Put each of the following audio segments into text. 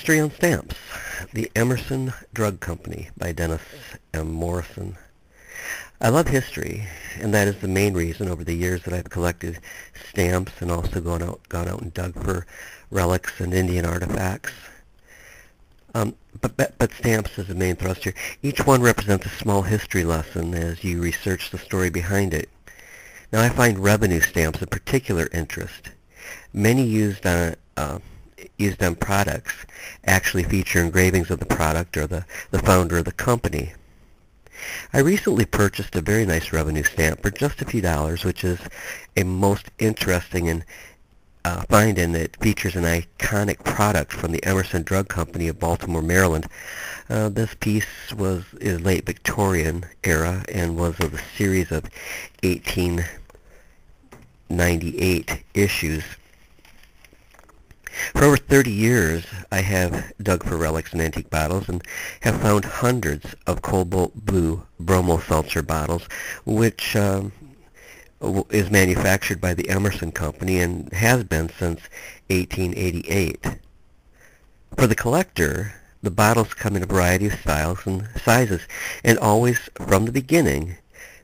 History on Stamps, The Emerson Drug Company by Dennis M. Morrison. I love history, and that is the main reason over the years that I've collected stamps and also gone out and dug for relics and Indian artifacts. But stamps is the main thrust here. Each one represents a small history lesson as you research the story behind it. Now I find revenue stamps of particular interest. Many used on products actually feature engravings of the product or the founder of the company. I recently purchased a very nice revenue stamp for just a few dollars, which is a most interesting and find, and it features an iconic product from the Emerson Drug Company of Baltimore, Maryland. This piece is late Victorian era and was of a series of 1898 issues. For over 30 years, I have dug for relics and antique bottles and have found hundreds of cobalt blue Bromo Seltzer bottles, which is manufactured by the Emerson Company and has been since 1888. For the collector, the bottles come in a variety of styles and sizes, and always from the beginning,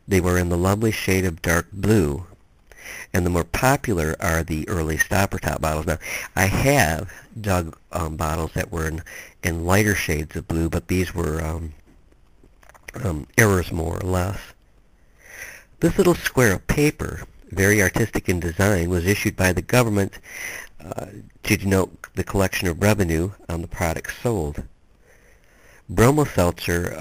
they were in the lovely shade of dark blue. And the more popular are the early stopper top bottles. Now, I have dug bottles that were in lighter shades of blue, but these were errors more or less. This little square of paper, very artistic in design, was issued by the government to denote the collection of revenue on the products sold. Bromo Seltzer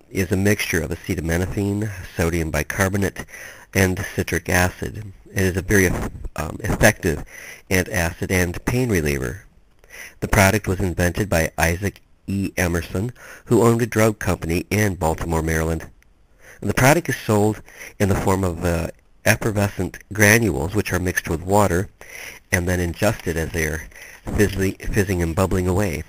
is a mixture of acetaminophen, sodium bicarbonate, and citric acid. It is a very effective antacid and pain reliever. The product was invented by Isaac E. Emerson, who owned a drug company in Baltimore, Maryland. And the product is sold in the form of effervescent granules, which are mixed with water and then ingested as they are fizzing and bubbling away.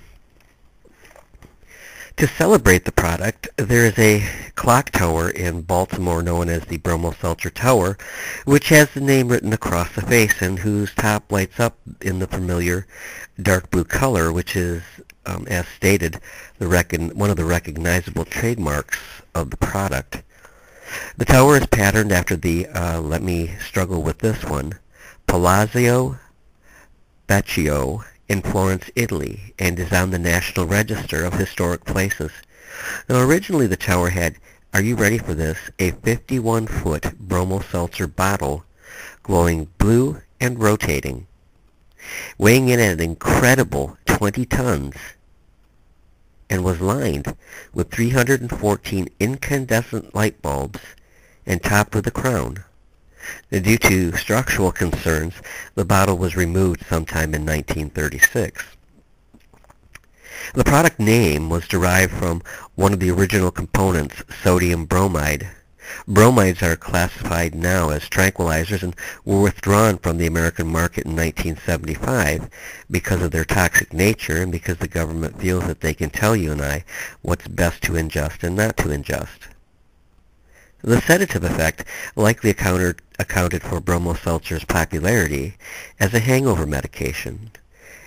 To celebrate the product, there is a clock tower in Baltimore known as the Bromo Seltzer Tower, which has the name written across the face and whose top lights up in the familiar dark blue color, which is, as stated, one of the recognizable trademarks of the product. The tower is patterned after the, let me struggle with this one, Palazzo Vecchio in Florence, Italy, and is on the National Register of Historic Places. Now, originally the tower had, are you ready for this, a 51-foot Bromo Seltzer bottle glowing blue and rotating, weighing in at an incredible 20 tons, and was lined with 314 incandescent light bulbs and topped with a crown. Due to structural concerns, the bottle was removed sometime in 1936. The product name was derived from one of the original components, sodium bromide. Bromides are classified now as tranquilizers and were withdrawn from the American market in 1975 because of their toxic nature and because the government feels that they can tell you and I what's best to ingest and not to ingest. The sedative effect likely accounted for Bromo Seltzer's popularity as a hangover medication.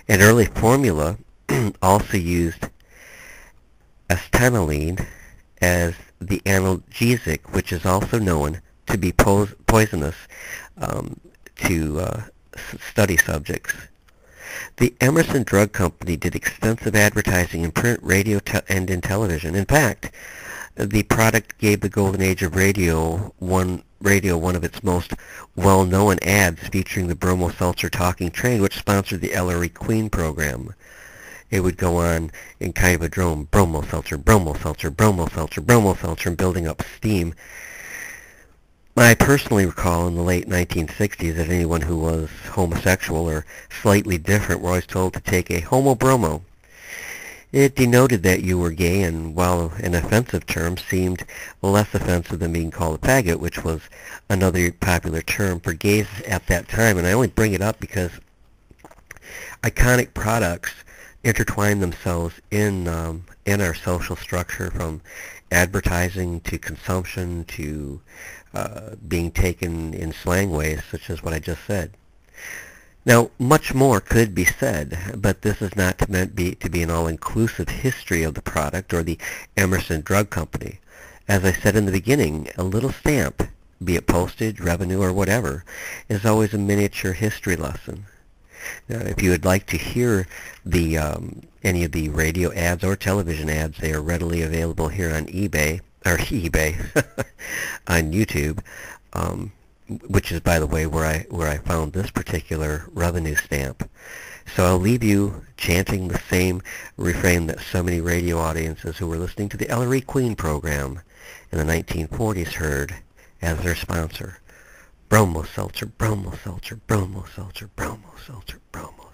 An early formula also used acetylene as the analgesic, which is also known to be poisonous to study subjects. The Emerson Drug Company did extensive advertising in print, radio, and in television. In fact, the product gave the golden age of radio one of its most well-known ads featuring the Bromo Seltzer talking train, which sponsored the Ellery Queen program. It would go on in kind of a drone, Bromo Seltzer, Bromo Seltzer, Bromo Seltzer, Bromo Seltzer, and building up steam. I personally recall in the late 1960s that anyone who was homosexual or slightly different were always told to take a homo bromo. It denoted that you were gay, and while an offensive term, seemed less offensive than being called a faggot, which was another popular term for gays at that time. And I only bring it up because iconic products intertwine themselves in our social structure, from advertising to consumption to being taken in slang ways, such as what I just said. Now, much more could be said, but this is not meant to be an all-inclusive history of the product or the Emerson Drug Company. As I said in the beginning, a little stamp, be it postage, revenue, or whatever, is always a miniature history lesson. Now, if you would like to hear the any of the radio ads or television ads, they are readily available here on eBay, on YouTube, which is, by the way, where I found this particular revenue stamp. So I'll leave you chanting the same refrain that so many radio audiences who were listening to the Ellery Queen program in the 1940s heard as their sponsor. Bromo Seltzer, Bromo Seltzer, Bromo Seltzer, Bromo Seltzer, Bromo